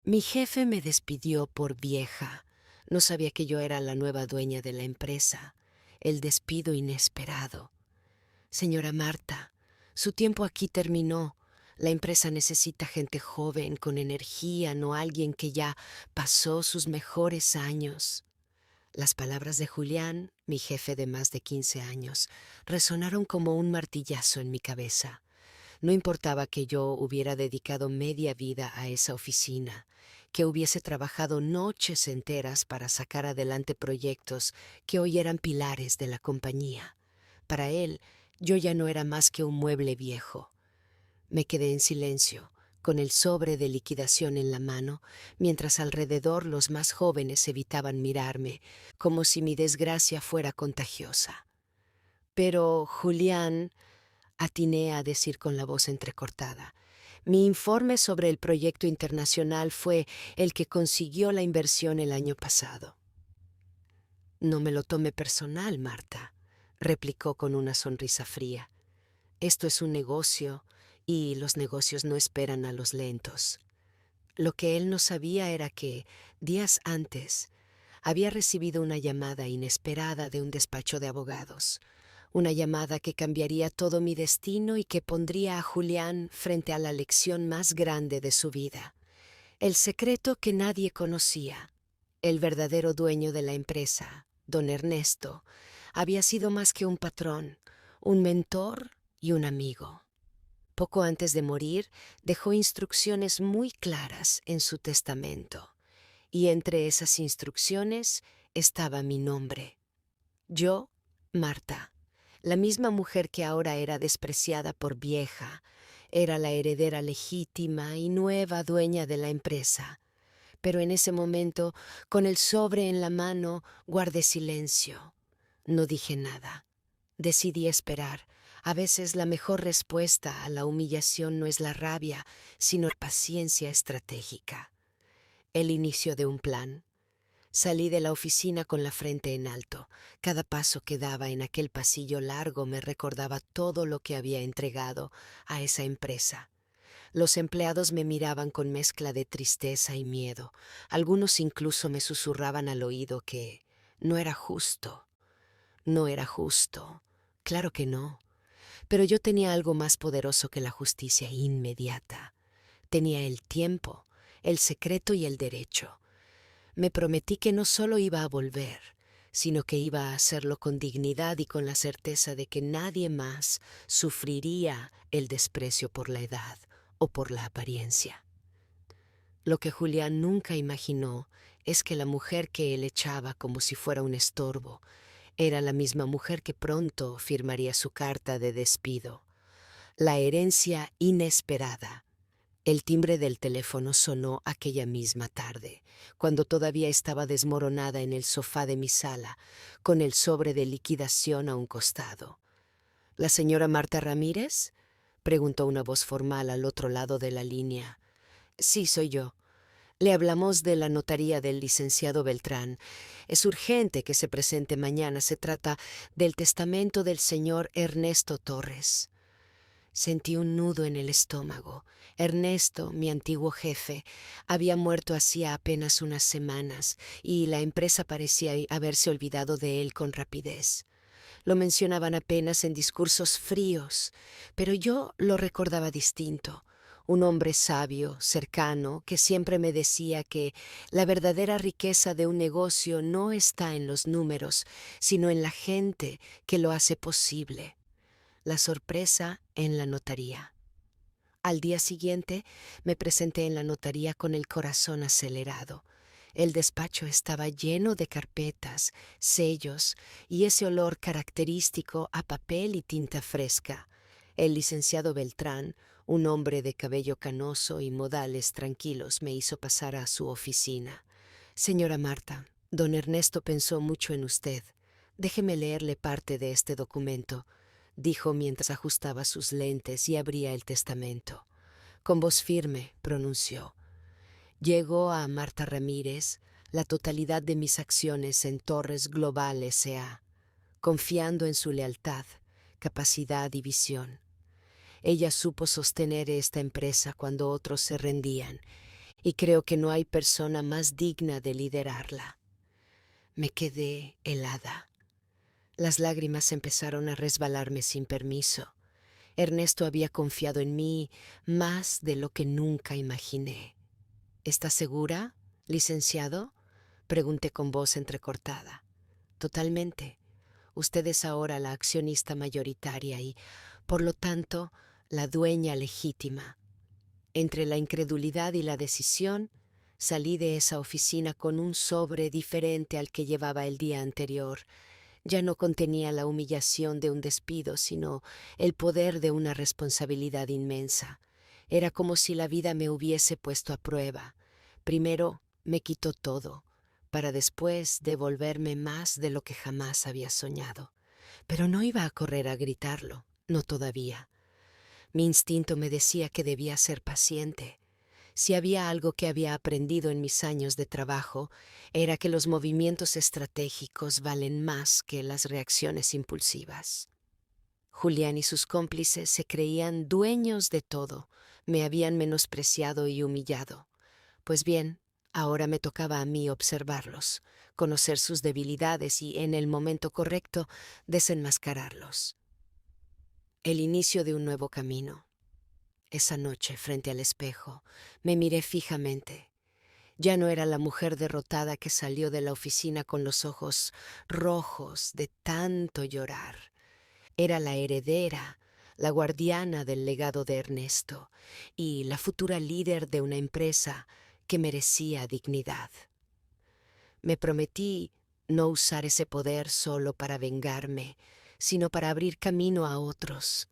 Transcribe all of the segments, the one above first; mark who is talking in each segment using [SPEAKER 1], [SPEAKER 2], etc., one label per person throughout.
[SPEAKER 1] Mi jefe me despidió por vieja. No sabía que yo era la nueva dueña de la empresa. El despido inesperado. Señora Marta, su tiempo aquí terminó. La empresa necesita gente joven, con energía, no alguien que ya pasó sus mejores años. Las palabras de Julián, mi jefe de más de 15 años, resonaron como un martillazo en mi cabeza. No importaba que yo hubiera dedicado media vida a esa oficina, que hubiese trabajado noches enteras para sacar adelante proyectos que hoy eran pilares de la compañía. Para él, yo ya no era más que un mueble viejo. Me quedé en silencio, con el sobre de liquidación en la mano, mientras alrededor los más jóvenes evitaban mirarme, como si mi desgracia fuera contagiosa. Pero Julián, atiné a decir con la voz entrecortada, mi informe sobre el proyecto internacional fue el que consiguió la inversión el año pasado. No me lo tome personal, Marta, replicó con una sonrisa fría. Esto es un negocio y los negocios no esperan a los lentos. Lo que él no sabía era que, días antes, había recibido una llamada inesperada de un despacho de abogados, una llamada que cambiaría todo mi destino y que pondría a Julián frente a la lección más grande de su vida, el secreto que nadie conocía. El verdadero dueño de la empresa, don Ernesto, había sido más que un patrón, un mentor y un amigo. Poco antes de morir, dejó instrucciones muy claras en su testamento, y entre esas instrucciones estaba mi nombre. Yo, Marta, la misma mujer que ahora era despreciada por vieja, era la heredera legítima y nueva dueña de la empresa. Pero en ese momento, con el sobre en la mano, guardé silencio. No dije nada. Decidí esperar. A veces la mejor respuesta a la humillación no es la rabia, sino la paciencia estratégica. El inicio de un plan. Salí de la oficina con la frente en alto. Cada paso que daba en aquel pasillo largo me recordaba todo lo que había entregado a esa empresa. Los empleados me miraban con mezcla de tristeza y miedo. Algunos incluso me susurraban al oído que no era justo. No era justo. Claro que no. Pero yo tenía algo más poderoso que la justicia inmediata. Tenía el tiempo, el secreto y el derecho. Me prometí que no solo iba a volver, sino que iba a hacerlo con dignidad y con la certeza de que nadie más sufriría el desprecio por la edad o por la apariencia. Lo que Julián nunca imaginó es que la mujer que él echaba como si fuera un estorbo era la misma mujer que pronto firmaría su carta de despido. La herencia inesperada. El timbre del teléfono sonó aquella misma tarde, cuando todavía estaba desmoronada en el sofá de mi sala, con el sobre de liquidación a un costado. ¿La señora Marta Ramírez?, preguntó una voz formal al otro lado de la línea. Sí, soy yo. Le hablamos de la notaría del licenciado Beltrán. Es urgente que se presente mañana. Se trata del testamento del señor Ernesto Torres. Sentí un nudo en el estómago. Ernesto, mi antiguo jefe, había muerto hacía apenas unas semanas y la empresa parecía haberse olvidado de él con rapidez. Lo mencionaban apenas en discursos fríos, pero yo lo recordaba distinto. Un hombre sabio, cercano, que siempre me decía que la verdadera riqueza de un negocio no está en los números, sino en la gente que lo hace posible. La sorpresa en la notaría. Al día siguiente me presenté en la notaría con el corazón acelerado. El despacho estaba lleno de carpetas, sellos y ese olor característico a papel y tinta fresca. El licenciado Beltrán, un hombre de cabello canoso y modales tranquilos, me hizo pasar a su oficina. Señora Marta, don Ernesto pensó mucho en usted. Déjeme leerle parte de este documento, dijo mientras ajustaba sus lentes y abría el testamento. Con voz firme pronunció: llegó a Marta Ramírez la totalidad de mis acciones en Torres Global S.A., confiando en su lealtad, capacidad y visión. Ella supo sostener esta empresa cuando otros se rendían y creo que no hay persona más digna de liderarla. Me quedé helada. Las lágrimas empezaron a resbalarme sin permiso. Ernesto había confiado en mí más de lo que nunca imaginé. ¿Está segura, licenciado?, pregunté con voz entrecortada. Totalmente. Usted es ahora la accionista mayoritaria y, por lo tanto, la dueña legítima. Entre la incredulidad y la decisión, salí de esa oficina con un sobre diferente al que llevaba el día anterior. Ya no contenía la humillación de un despido, sino el poder de una responsabilidad inmensa. Era como si la vida me hubiese puesto a prueba. Primero me quitó todo, para después devolverme más de lo que jamás había soñado. Pero no iba a correr a gritarlo, no todavía. Mi instinto me decía que debía ser paciente. Si había algo que había aprendido en mis años de trabajo, era que los movimientos estratégicos valen más que las reacciones impulsivas. Julián y sus cómplices se creían dueños de todo, me habían menospreciado y humillado. Pues bien, ahora me tocaba a mí observarlos, conocer sus debilidades y, en el momento correcto, desenmascararlos. El inicio de un nuevo camino. Esa noche, frente al espejo, me miré fijamente. Ya no era la mujer derrotada que salió de la oficina con los ojos rojos de tanto llorar. Era la heredera, la guardiana del legado de Ernesto y la futura líder de una empresa que merecía dignidad. Me prometí no usar ese poder solo para vengarme, sino para abrir camino a otros,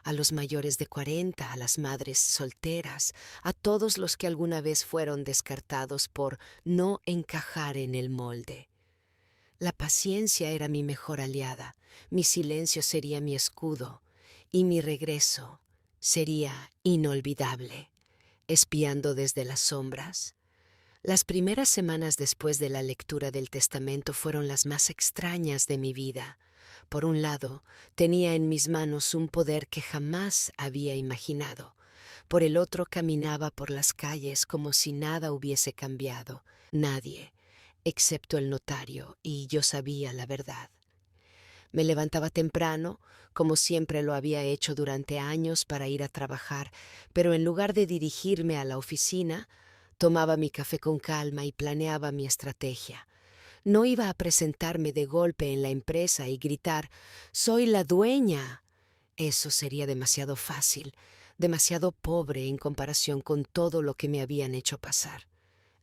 [SPEAKER 1] a los mayores de 40, a las madres solteras, a todos los que alguna vez fueron descartados por no encajar en el molde. La paciencia era mi mejor aliada, mi silencio sería mi escudo, y mi regreso sería inolvidable, espiando desde las sombras. Las primeras semanas después de la lectura del testamento fueron las más extrañas de mi vida. Por un lado, tenía en mis manos un poder que jamás había imaginado. Por el otro, caminaba por las calles como si nada hubiese cambiado. Nadie, excepto el notario, y yo sabía la verdad. Me levantaba temprano, como siempre lo había hecho durante años, para ir a trabajar, pero en lugar de dirigirme a la oficina, tomaba mi café con calma y planeaba mi estrategia. No iba a presentarme de golpe en la empresa y gritar «¡Soy la dueña!». Eso sería demasiado fácil, demasiado pobre en comparación con todo lo que me habían hecho pasar.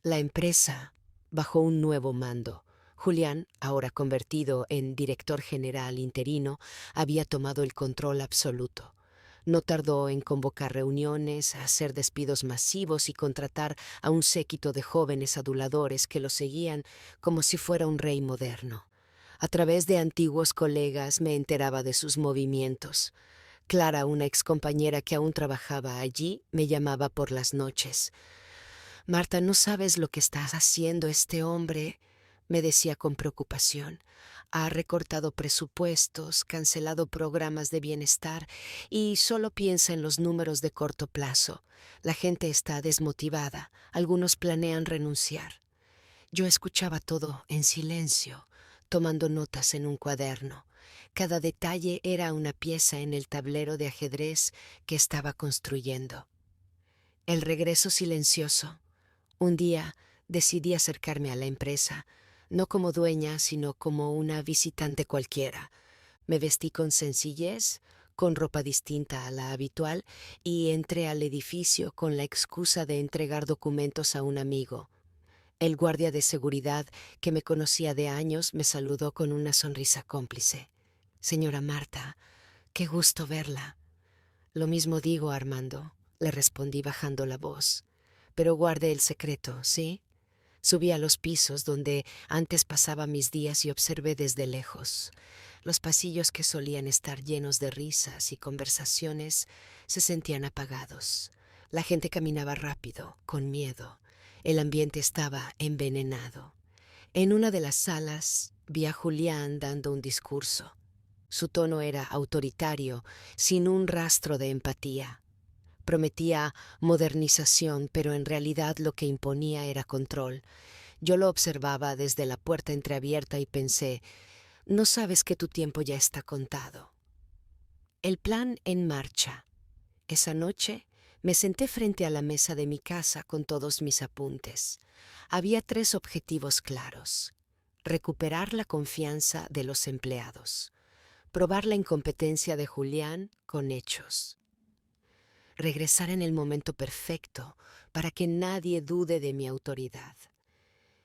[SPEAKER 1] La empresa, bajo un nuevo mando, Julián, ahora convertido en director general interino, había tomado el control absoluto. No tardó en convocar reuniones, hacer despidos masivos y contratar a un séquito de jóvenes aduladores que lo seguían como si fuera un rey moderno. A través de antiguos colegas me enteraba de sus movimientos. Clara, una excompañera que aún trabajaba allí, me llamaba por las noches. «Marta, ¿no sabes lo que está haciendo este hombre?», me decía con preocupación. «Ha recortado presupuestos, cancelado programas de bienestar y solo piensa en los números de corto plazo. La gente está desmotivada, algunos planean renunciar». Yo escuchaba todo en silencio, tomando notas en un cuaderno. Cada detalle era una pieza en el tablero de ajedrez que estaba construyendo. El regreso silencioso. Un día decidí acercarme a la empresa, no como dueña, sino como una visitante cualquiera. Me vestí con sencillez, con ropa distinta a la habitual, y entré al edificio con la excusa de entregar documentos a un amigo. El guardia de seguridad, que me conocía de años, me saludó con una sonrisa cómplice. «Señora Marta, qué gusto verla». «Lo mismo digo, Armando», le respondí bajando la voz. «Pero guarde el secreto, ¿sí?». Subí a los pisos donde antes pasaba mis días y observé desde lejos. Los pasillos, que solían estar llenos de risas y conversaciones, se sentían apagados. La gente caminaba rápido, con miedo. El ambiente estaba envenenado. En una de las salas vi a Julián dando un discurso. Su tono era autoritario, sin un rastro de empatía. Prometía modernización, pero en realidad lo que imponía era control. Yo lo observaba desde la puerta entreabierta y pensé, no sabes que tu tiempo ya está contado. El plan en marcha. Esa noche me senté frente a la mesa de mi casa con todos mis apuntes. Había 3 objetivos claros: recuperar la confianza de los empleados, probar la incompetencia de Julián con hechos, regresar en el momento perfecto para que nadie dude de mi autoridad.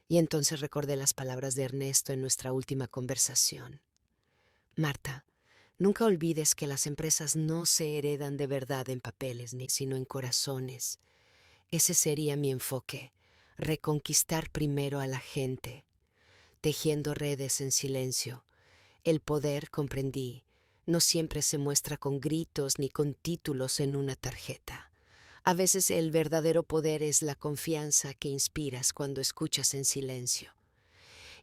[SPEAKER 1] Y entonces recordé las palabras de Ernesto en nuestra última conversación. Marta, nunca olvides que las empresas no se heredan de verdad en papeles, sino en corazones. Ese sería mi enfoque: reconquistar primero a la gente, tejiendo redes en silencio. El poder, comprendí, no siempre se muestra con gritos ni con títulos en una tarjeta. A veces el verdadero poder es la confianza que inspiras cuando escuchas en silencio.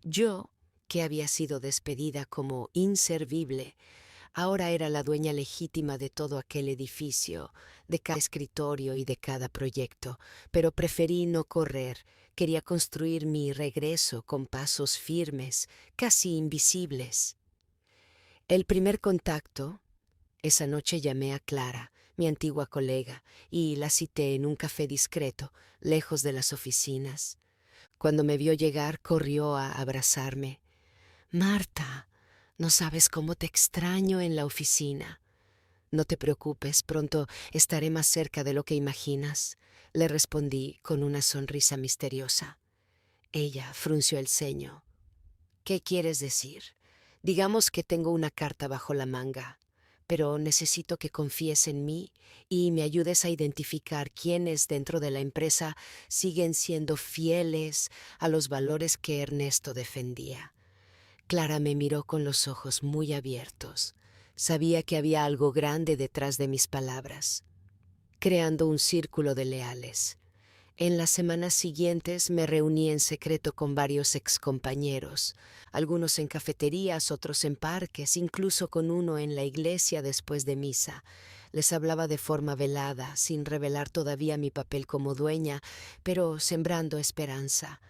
[SPEAKER 1] Yo, que había sido despedida como inservible, ahora era la dueña legítima de todo aquel edificio, de cada escritorio y de cada proyecto, pero preferí no correr. Quería construir mi regreso con pasos firmes, casi invisibles. El primer contacto, esa noche llamé a Clara, mi antigua colega, y la cité en un café discreto, lejos de las oficinas. Cuando me vio llegar, corrió a abrazarme. Marta, no sabes cómo te extraño en la oficina. No te preocupes, pronto estaré más cerca de lo que imaginas, le respondí con una sonrisa misteriosa. Ella frunció el ceño. ¿Qué quieres decir? Digamos que tengo una carta bajo la manga, pero necesito que confíes en mí y me ayudes a identificar quiénes dentro de la empresa siguen siendo fieles a los valores que Ernesto defendía. Clara me miró con los ojos muy abiertos. Sabía que había algo grande detrás de mis palabras, creando un círculo de leales. En las semanas siguientes me reuní en secreto con varios excompañeros, algunos en cafeterías, otros en parques, incluso con uno en la iglesia después de misa. Les hablaba de forma velada, sin revelar todavía mi papel como dueña, pero sembrando esperanza.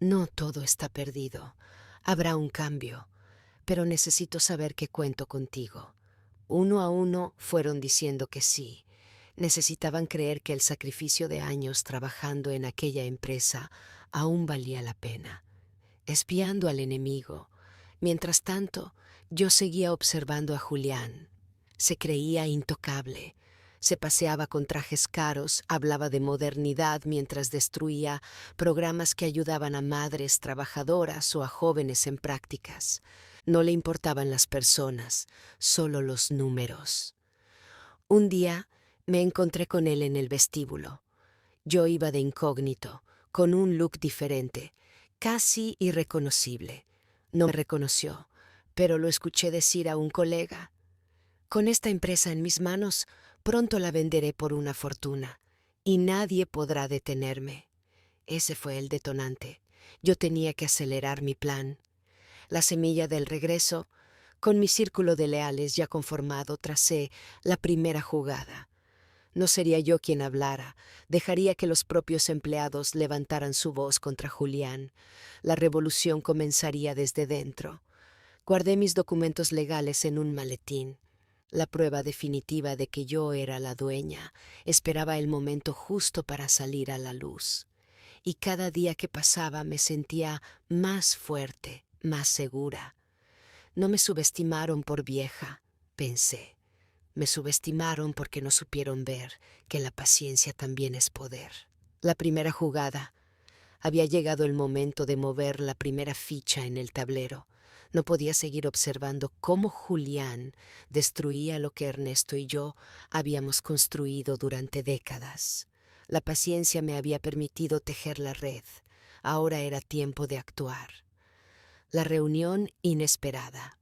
[SPEAKER 1] No todo está perdido. Habrá un cambio, pero necesito saber que cuento contigo. Uno a uno fueron diciendo que sí. Necesitaban creer que el sacrificio de años trabajando en aquella empresa aún valía la pena. Espiando al enemigo. Mientras tanto, yo seguía observando a Julián. Se creía intocable. Se paseaba con trajes caros, hablaba de modernidad mientras destruía programas que ayudaban a madres trabajadoras o a jóvenes en prácticas. No le importaban las personas, solo los números. Un día me encontré con él en el vestíbulo. Yo iba de incógnito, con un look diferente, casi irreconocible. No me reconoció, pero lo escuché decir a un colega: con esta empresa en mis manos, pronto la venderé por una fortuna, y nadie podrá detenerme. Ese fue el detonante. Yo tenía que acelerar mi plan. La semilla del regreso, con mi círculo de leales ya conformado, tracé la primera jugada. No sería yo quien hablara, dejaría que los propios empleados levantaran su voz contra Julián. La revolución comenzaría desde dentro. Guardé mis documentos legales en un maletín. La prueba definitiva de que yo era la dueña. Esperaba el momento justo para salir a la luz. Y cada día que pasaba me sentía más fuerte, más segura. No me subestimaron por vieja, pensé. Me subestimaron porque no supieron ver que la paciencia también es poder. La primera jugada. Había llegado el momento de mover la primera ficha en el tablero. No podía seguir observando cómo Julián destruía lo que Ernesto y yo habíamos construido durante décadas. La paciencia me había permitido tejer la red. Ahora era tiempo de actuar. La reunión inesperada.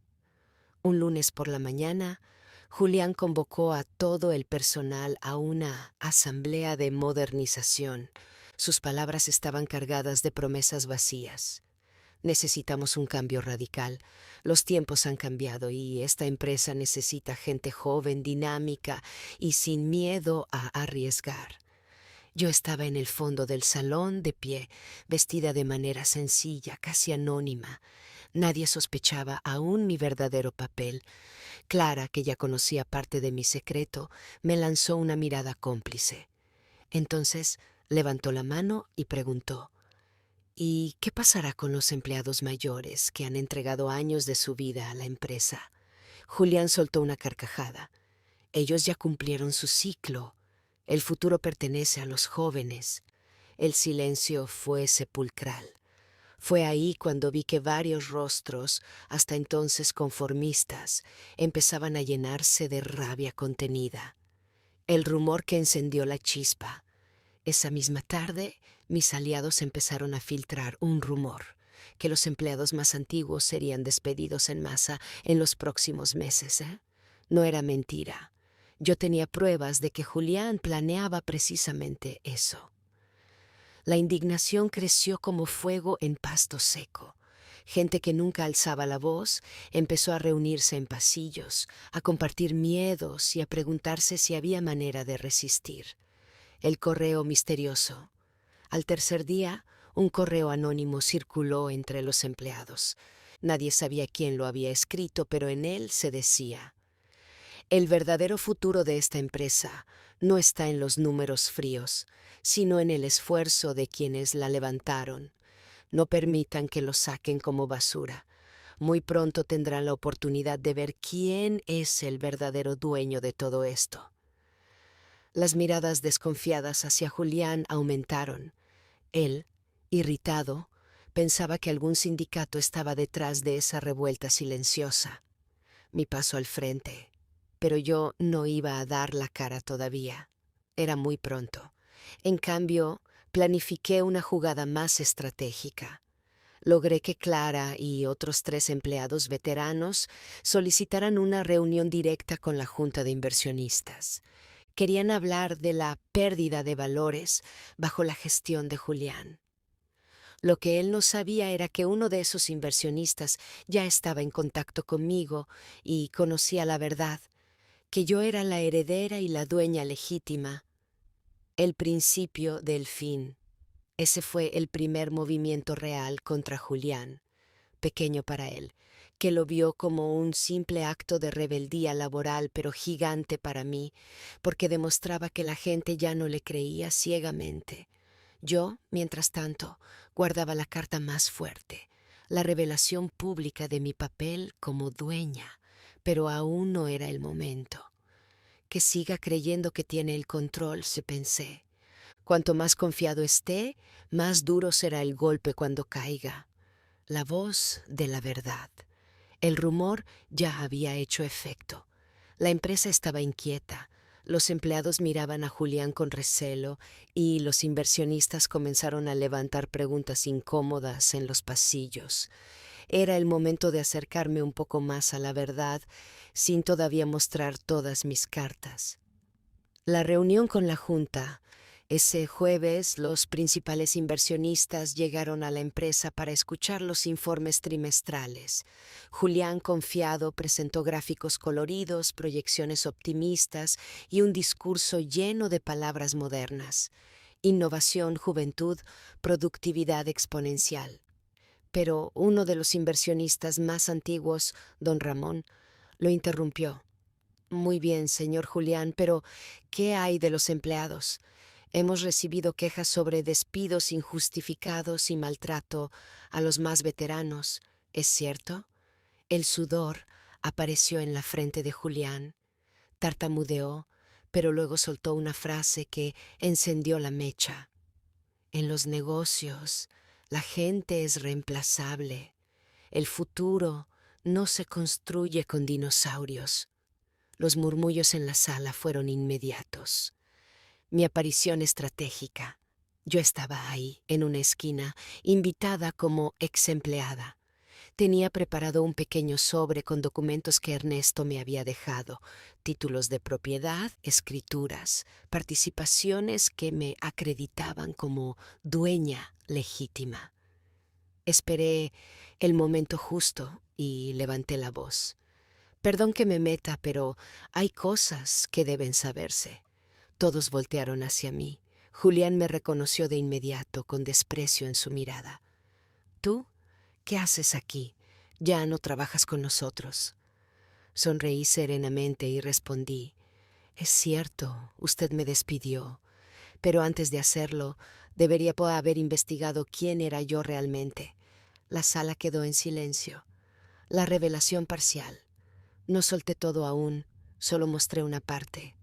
[SPEAKER 1] Un lunes por la mañana, Julián convocó a todo el personal a una asamblea de modernización. Sus palabras estaban cargadas de promesas vacías. Necesitamos un cambio radical. Los tiempos han cambiado y esta empresa necesita gente joven, dinámica y sin miedo a arriesgar. Yo estaba en el fondo del salón, de pie, vestida de manera sencilla, casi anónima. Nadie sospechaba aún mi verdadero papel. Clara, que ya conocía parte de mi secreto, me lanzó una mirada cómplice. Entonces levantó la mano y preguntó: ¿Y qué pasará con los empleados mayores que han entregado años de su vida a la empresa? Julián soltó una carcajada. Ellos ya cumplieron su ciclo. El futuro pertenece a los jóvenes. El silencio fue sepulcral. Fue ahí cuando vi que varios rostros, hasta entonces conformistas, empezaban a llenarse de rabia contenida. El rumor que encendió la chispa. Esa misma tarde, mis aliados empezaron a filtrar un rumor, que los empleados más antiguos serían despedidos en masa en los próximos meses. No era mentira. Yo tenía pruebas de que Julián planeaba precisamente eso. La indignación creció como fuego en pasto seco. Gente que nunca alzaba la voz empezó a reunirse en pasillos, a compartir miedos y a preguntarse si había manera de resistir. El correo misterioso. Al tercer día, un correo anónimo circuló entre los empleados. Nadie sabía quién lo había escrito, pero en él se decía: el verdadero futuro de esta empresa no está en los números fríos, sino en el esfuerzo de quienes la levantaron. No permitan que lo saquen como basura. Muy pronto tendrán la oportunidad de ver quién es el verdadero dueño de todo esto. Las miradas desconfiadas hacia Julián aumentaron. Él, irritado, pensaba que algún sindicato estaba detrás de esa revuelta silenciosa. Mi paso al frente. Pero yo no iba a dar la cara todavía. Era muy pronto. En cambio, planifiqué una jugada más estratégica. Logré que Clara y otros 3 empleados veteranos solicitaran una reunión directa con la junta de inversionistas. Querían hablar de la pérdida de valores bajo la gestión de Julián. Lo que él no sabía era que uno de esos inversionistas ya estaba en contacto conmigo y conocía la verdad, que yo era la heredera y la dueña legítima, el principio del fin. Ese fue el primer movimiento real contra Julián, pequeño para él, que lo vio como un simple acto de rebeldía laboral, pero gigante para mí, porque demostraba que la gente ya no le creía ciegamente. Yo, mientras tanto, guardaba la carta más fuerte, la revelación pública de mi papel como dueña, pero aún no era el momento. Que siga creyendo que tiene el control, se pensé. Cuanto más confiado esté, más duro será el golpe cuando caiga. La voz de la verdad. El rumor ya había hecho efecto. La empresa estaba inquieta. Los empleados miraban a Julián con recelo y los inversionistas comenzaron a levantar preguntas incómodas en los pasillos. Era el momento de acercarme un poco más a la verdad, sin todavía mostrar todas mis cartas. La reunión con la junta. Ese jueves, los principales inversionistas llegaron a la empresa para escuchar los informes trimestrales. Julián, confiado, presentó gráficos coloridos, proyecciones optimistas y un discurso lleno de palabras modernas. Innovación, juventud, productividad exponencial. Pero uno de los inversionistas más antiguos, don Ramón, lo interrumpió. Muy bien, señor Julián, pero ¿qué hay de los empleados? Hemos recibido quejas sobre despidos injustificados y maltrato a los más veteranos. ¿Es cierto? El sudor apareció en la frente de Julián. Tartamudeó, pero luego soltó una frase que encendió la mecha. En los negocios, la gente es reemplazable. El futuro no se construye con dinosaurios. Los murmullos en la sala fueron inmediatos. Mi aparición estratégica. Yo estaba ahí, en una esquina, invitada como ex empleada. Tenía preparado un pequeño sobre con documentos que Ernesto me había dejado, títulos de propiedad, escrituras, participaciones que me acreditaban como dueña legítima. Esperé el momento justo y levanté la voz. Perdón que me meta, pero hay cosas que deben saberse. Todos voltearon hacia mí. Julián me reconoció de inmediato, con desprecio en su mirada. ¿Tú? ¿Qué haces aquí? Ya no trabajas con nosotros. Sonreí serenamente y respondí: es cierto, usted me despidió, pero antes de hacerlo, debería haber investigado quién era yo realmente. La sala quedó en silencio. La revelación parcial. No solté todo aún, solo mostré una parte.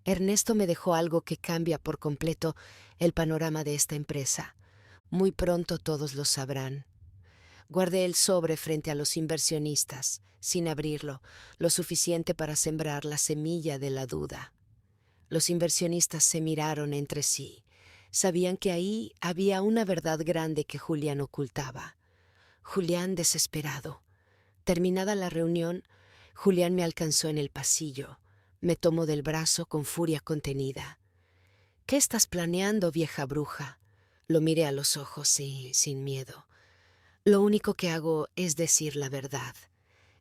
[SPEAKER 1] Ernesto me dejó algo que cambia por completo el panorama de esta empresa. Muy pronto todos lo sabrán. Guardé el sobre frente a los inversionistas, sin abrirlo, lo suficiente para sembrar la semilla de la duda. Los inversionistas se miraron entre sí. Sabían que ahí había una verdad grande que Julián ocultaba. Julián desesperado. Terminada la reunión, Julián me alcanzó en el pasillo. Me tomó del brazo con furia contenida. ¿Qué estás planeando, vieja bruja? Lo miré a los ojos y sin miedo. Lo único que hago es decir la verdad.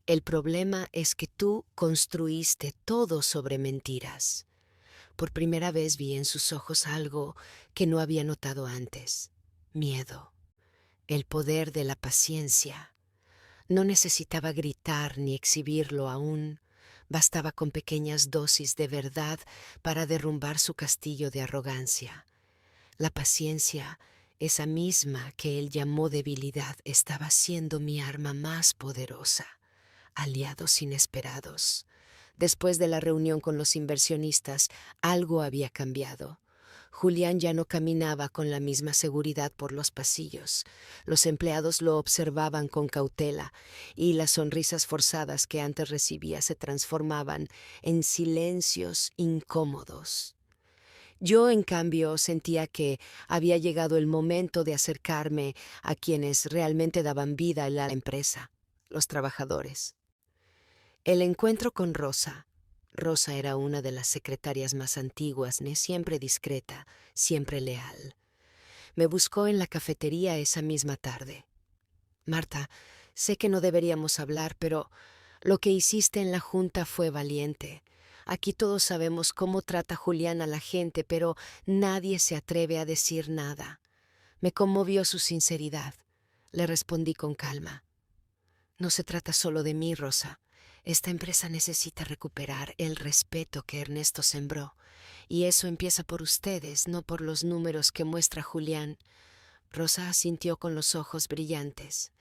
[SPEAKER 1] El problema es que tú construiste todo sobre mentiras. Por primera vez vi en sus ojos algo que no había notado antes: miedo, el poder de la paciencia. No necesitaba gritar ni exhibirlo aún, bastaba con pequeñas dosis de verdad para derrumbar su castillo de arrogancia. La paciencia, esa misma que él llamó debilidad, estaba siendo mi arma más poderosa. Aliados inesperados. Después de la reunión con los inversionistas, algo había cambiado. Julián ya no caminaba con la misma seguridad por los pasillos. Los empleados lo observaban con cautela y las sonrisas forzadas que antes recibía se transformaban en silencios incómodos. Yo, en cambio, sentía que había llegado el momento de acercarme a quienes realmente daban vida a la empresa, los trabajadores. El encuentro con Rosa. Rosa era una de las secretarias más antiguas, siempre discreta, siempre leal. Me buscó en la cafetería esa misma tarde. Marta, sé que no deberíamos hablar, pero lo que hiciste en la junta fue valiente. Aquí todos sabemos cómo trata Julián a la gente, pero nadie se atreve a decir nada. Me conmovió su sinceridad. Le respondí con calma. No se trata solo de mí, Rosa. Esta empresa necesita recuperar el respeto que Ernesto sembró, y eso empieza por ustedes, no por los números que muestra Julián. Rosa asintió con los ojos brillantes.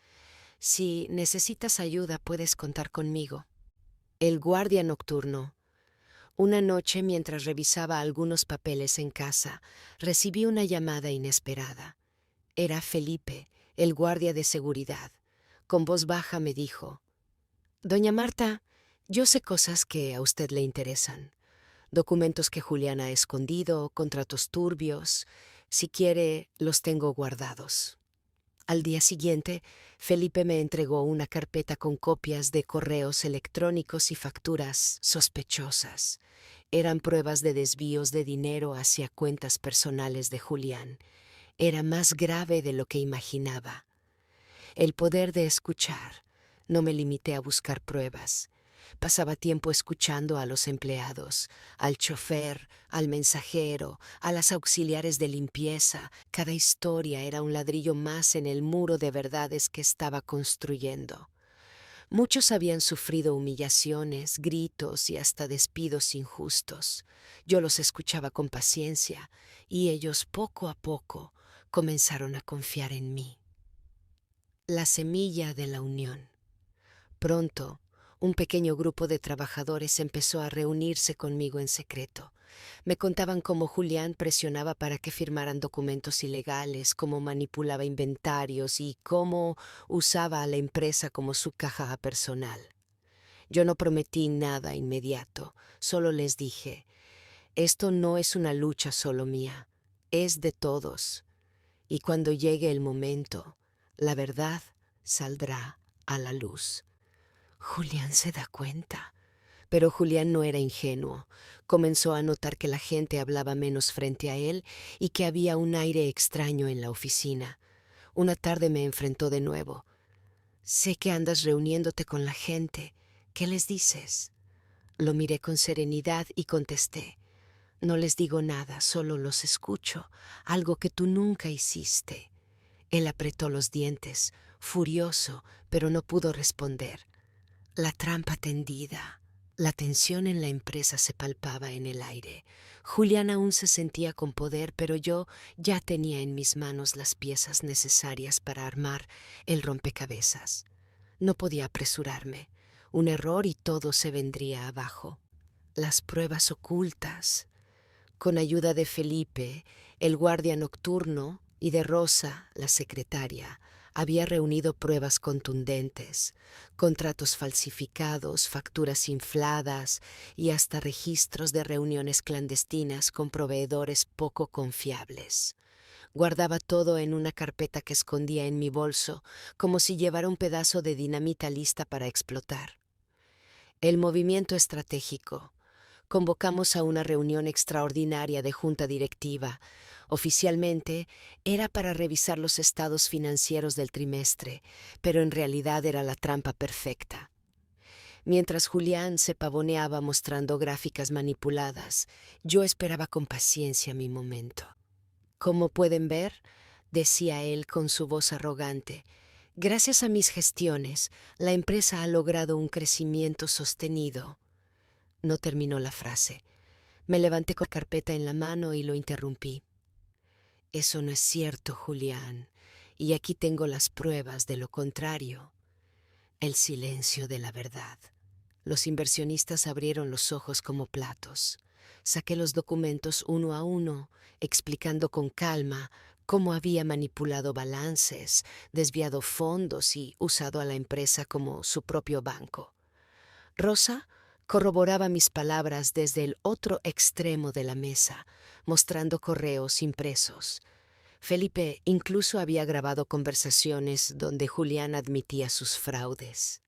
[SPEAKER 1] Si necesitas ayuda, puedes contar conmigo. El guardia nocturno. Una noche, mientras revisaba algunos papeles en casa, recibí una llamada inesperada. Era Felipe, el guardia de seguridad. Con voz baja me dijo: Doña Marta, yo sé cosas que a usted le interesan. Documentos que Julián ha escondido, contratos turbios. Si quiere, los tengo guardados. Al día siguiente, Felipe me entregó una carpeta con copias de correos electrónicos y facturas sospechosas. Eran pruebas de desvíos de dinero hacia cuentas personales de Julián. Era más grave de lo que imaginaba. El poder de escuchar. No me limité a buscar pruebas. Pasaba tiempo escuchando a los empleados, al chofer, al mensajero, a las auxiliares de limpieza. Cada historia era un ladrillo más en el muro de verdades que estaba construyendo. Muchos habían sufrido humillaciones, gritos y hasta despidos injustos. Yo los escuchaba con paciencia y ellos poco a poco comenzaron a confiar en mí. La semilla de la unión. Pronto, un pequeño grupo de trabajadores empezó a reunirse conmigo en secreto. Me contaban cómo Julián presionaba para que firmaran documentos ilegales, cómo manipulaba inventarios y cómo usaba a la empresa como su caja personal. Yo no prometí nada inmediato, solo les dije: esto no es una lucha solo mía, es de todos. Y cuando llegue el momento, la verdad saldrá a la luz. Julián se da cuenta. Pero Julián no era ingenuo. Comenzó a notar que la gente hablaba menos frente a él y que había un aire extraño en la oficina. Una tarde me enfrentó de nuevo. Sé que andas reuniéndote con la gente. ¿Qué les dices? Lo miré con serenidad y contesté. No les digo nada, solo los escucho, algo que tú nunca hiciste. Él apretó los dientes, furioso, pero no pudo responder. La trampa tendida. La tensión en la empresa se palpaba en el aire. Julián aún se sentía con poder, pero yo ya tenía en mis manos las piezas necesarias para armar el rompecabezas. No podía apresurarme. Un error y todo se vendría abajo. Las pruebas ocultas. Con ayuda de Felipe, el guardia nocturno, y de Rosa, la secretaria, había reunido pruebas contundentes, contratos falsificados, facturas infladas y hasta registros de reuniones clandestinas con proveedores poco confiables. Guardaba todo en una carpeta que escondía en mi bolso, como si llevara un pedazo de dinamita lista para explotar. El movimiento estratégico. Convocamos a una reunión extraordinaria de junta directiva. Oficialmente era para revisar los estados financieros del trimestre, pero en realidad era la trampa perfecta. Mientras Julián se pavoneaba mostrando gráficas manipuladas, yo esperaba con paciencia mi momento. Como pueden ver, decía él con su voz arrogante, gracias a mis gestiones, la empresa ha logrado un crecimiento sostenido. No terminó la frase. Me levanté con la carpeta en la mano y lo interrumpí. Eso no es cierto, Julián, y aquí tengo las pruebas de lo contrario. El silencio de la verdad. Los inversionistas abrieron los ojos como platos. Saqué los documentos uno a uno, explicando con calma cómo había manipulado balances, desviado fondos y usado a la empresa como su propio banco. Rosa corroboraba mis palabras desde el otro extremo de la mesa, mostrando correos impresos. Felipe incluso había grabado conversaciones donde Julián admitía sus fraudes.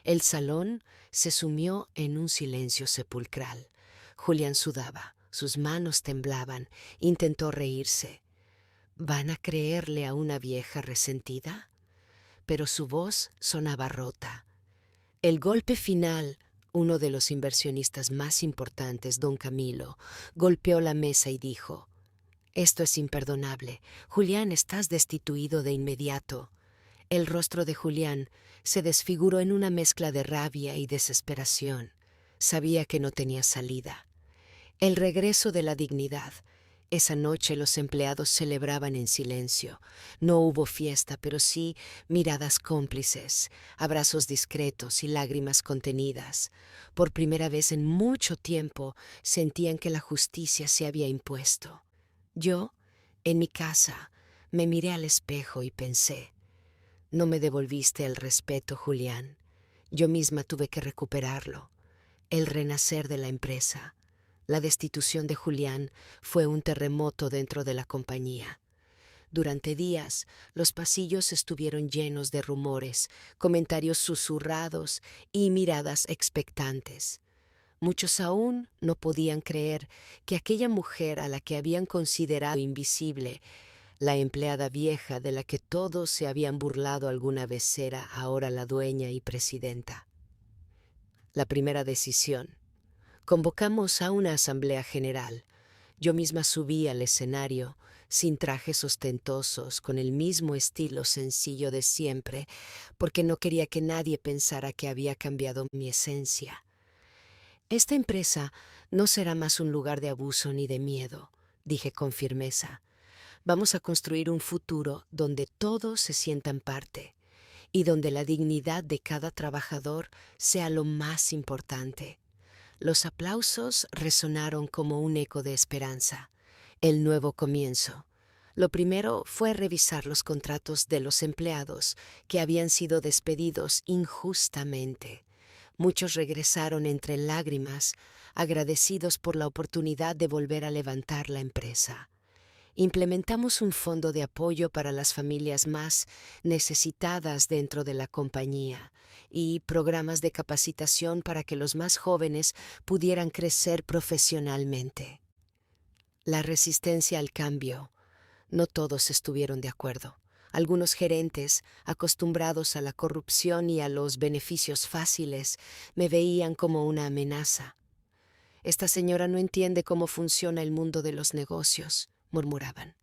[SPEAKER 1] El salón se sumió en un silencio sepulcral. Julián sudaba, sus manos temblaban, intentó reírse. ¿Van a creerle a una vieja resentida? Pero su voz sonaba rota. El golpe final, uno de los inversionistas más importantes, don Camilo, golpeó la mesa y dijo: «Esto es imperdonable. Julián, estás destituido de inmediato». El rostro de Julián se desfiguró en una mezcla de rabia y desesperación. Sabía que no tenía salida. El regreso de la dignidad. Esa noche los empleados celebraban en silencio. No hubo fiesta, pero sí miradas cómplices, abrazos discretos y lágrimas contenidas. Por primera vez en mucho tiempo sentían que la justicia se había impuesto. Yo, en mi casa, me miré al espejo y pensé: no me devolviste el respeto, Julián. Yo misma tuve que recuperarlo. El renacer de la empresa. La destitución de Julián fue un terremoto dentro de la compañía. Durante días, los pasillos estuvieron llenos de rumores, comentarios susurrados y miradas expectantes. Muchos aún no podían creer que aquella mujer a la que habían considerado invisible, la empleada vieja de la que todos se habían burlado alguna vez, era ahora la dueña y presidenta. La primera decisión. Convocamos a una asamblea general. Yo misma subí al escenario, sin trajes ostentosos, con el mismo estilo sencillo de siempre, porque no quería que nadie pensara que había cambiado mi esencia. Esta empresa no será más un lugar de abuso ni de miedo, dije con firmeza. Vamos a construir un futuro donde todos se sientan parte y donde la dignidad de cada trabajador sea lo más importante. Los aplausos resonaron como un eco de esperanza. El nuevo comienzo. Lo primero fue revisar los contratos de los empleados que habían sido despedidos injustamente. Muchos regresaron entre lágrimas, agradecidos por la oportunidad de volver a levantar la empresa. Implementamos un fondo de apoyo para las familias más necesitadas dentro de la compañía y programas de capacitación para que los más jóvenes pudieran crecer profesionalmente. La resistencia al cambio. No todos estuvieron de acuerdo. Algunos gerentes, acostumbrados a la corrupción y a los beneficios fáciles, me veían como una amenaza. «Esta señora no entiende cómo funciona el mundo de los negocios», murmuraban.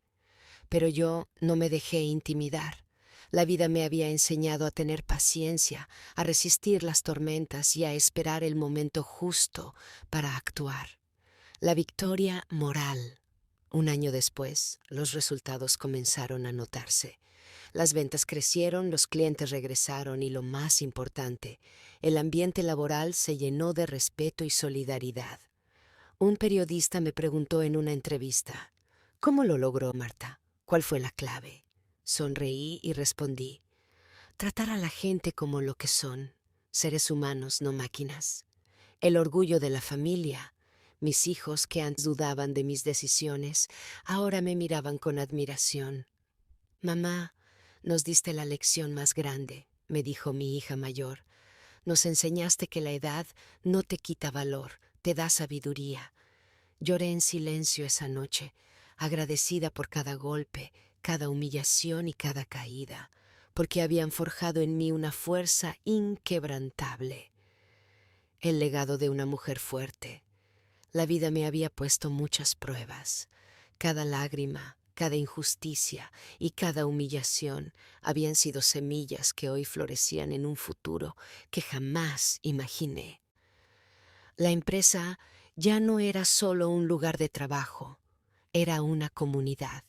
[SPEAKER 1] Pero yo no me dejé intimidar. La vida me había enseñado a tener paciencia, a resistir las tormentas y a esperar el momento justo para actuar. La victoria moral. Un año después, los resultados comenzaron a notarse. Las ventas crecieron, los clientes regresaron y, lo más importante, el ambiente laboral se llenó de respeto y solidaridad. Un periodista me preguntó en una entrevista: «¿Cómo lo logró, Marta? ¿Cuál fue la clave?». Sonreí y respondí: «Tratar a la gente como lo que son, seres humanos, no máquinas. El orgullo de la familia». Mis hijos, que antes dudaban de mis decisiones, ahora me miraban con admiración. «Mamá, nos diste la lección más grande», me dijo mi hija mayor. «Nos enseñaste que la edad no te quita valor, te da sabiduría». Lloré en silencio esa noche, agradecida por cada golpe, cada humillación y cada caída, porque habían forjado en mí una fuerza inquebrantable. El legado de una mujer fuerte. La vida me había puesto muchas pruebas. Cada lágrima, cada injusticia y cada humillación habían sido semillas que hoy florecían en un futuro que jamás imaginé. La empresa ya no era solo un lugar de trabajo, era una comunidad.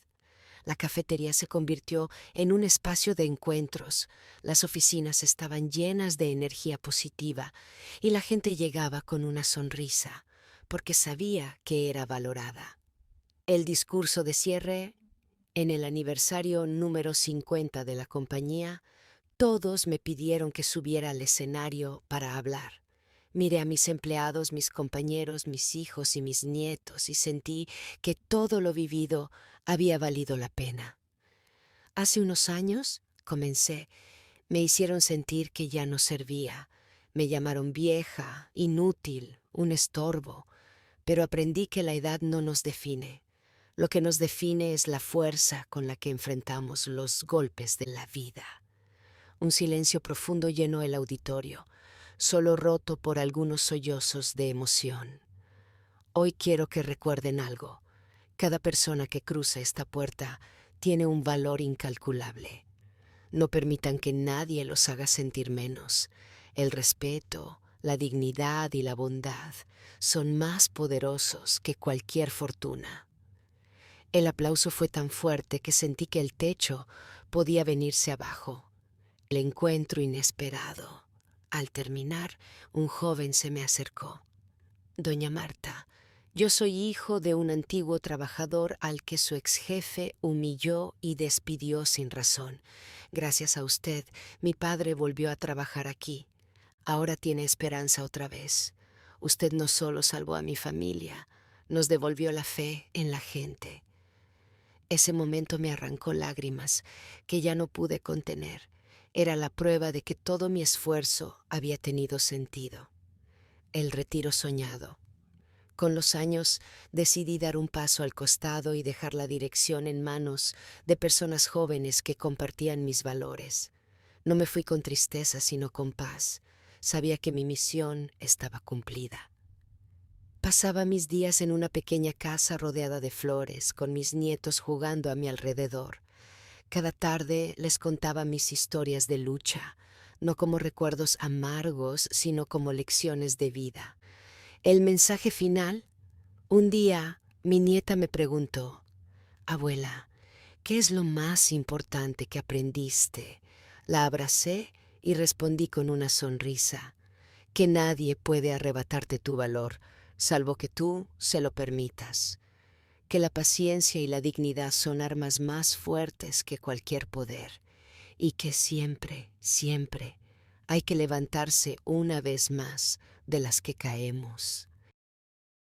[SPEAKER 1] La cafetería se convirtió en un espacio de encuentros, las oficinas estaban llenas de energía positiva y la gente llegaba con una sonrisa, porque sabía que era valorada. El discurso de cierre, en el aniversario número 50 de la compañía, todos me pidieron que subiera al escenario para hablar. Miré a mis empleados, mis compañeros, mis hijos y mis nietos y sentí que todo lo vivido había valido la pena. Hace unos años, comencé, me hicieron sentir que ya no servía. Me llamaron vieja, inútil, un estorbo, pero aprendí que la edad no nos define. Lo que nos define es la fuerza con la que enfrentamos los golpes de la vida. Un silencio profundo llenó el auditorio, solo roto por algunos sollozos de emoción. Hoy quiero que recuerden algo. Cada persona que cruza esta puerta tiene un valor incalculable. No permitan que nadie los haga sentir menos. El respeto, la dignidad y la bondad son más poderosos que cualquier fortuna. El aplauso fue tan fuerte que sentí que el techo podía venirse abajo. El encuentro inesperado. Al terminar, un joven se me acercó. «Doña Marta, yo soy hijo de un antiguo trabajador al que su ex jefe humilló y despidió sin razón. Gracias a usted, mi padre volvió a trabajar aquí. Ahora tiene esperanza otra vez. Usted no solo salvó a mi familia, nos devolvió la fe en la gente». Ese momento me arrancó lágrimas que ya no pude contener. Era la prueba de que todo mi esfuerzo había tenido sentido. El retiro soñado. Con los años decidí dar un paso al costado y dejar la dirección en manos de personas jóvenes que compartían mis valores. No me fui con tristeza, sino con paz. Sabía que mi misión estaba cumplida. Pasaba mis días en una pequeña casa rodeada de flores, con mis nietos jugando a mi alrededor. Cada tarde les contaba mis historias de lucha, no como recuerdos amargos, sino como lecciones de vida. El mensaje final: un día mi nieta me preguntó: «Abuela, ¿qué es lo más importante que aprendiste?». La abracé y respondí con una sonrisa: «Que nadie puede arrebatarte tu valor, salvo que tú se lo permitas. Que la paciencia y la dignidad son armas más fuertes que cualquier poder. Y que siempre, siempre hay que levantarse una vez más de las que caemos».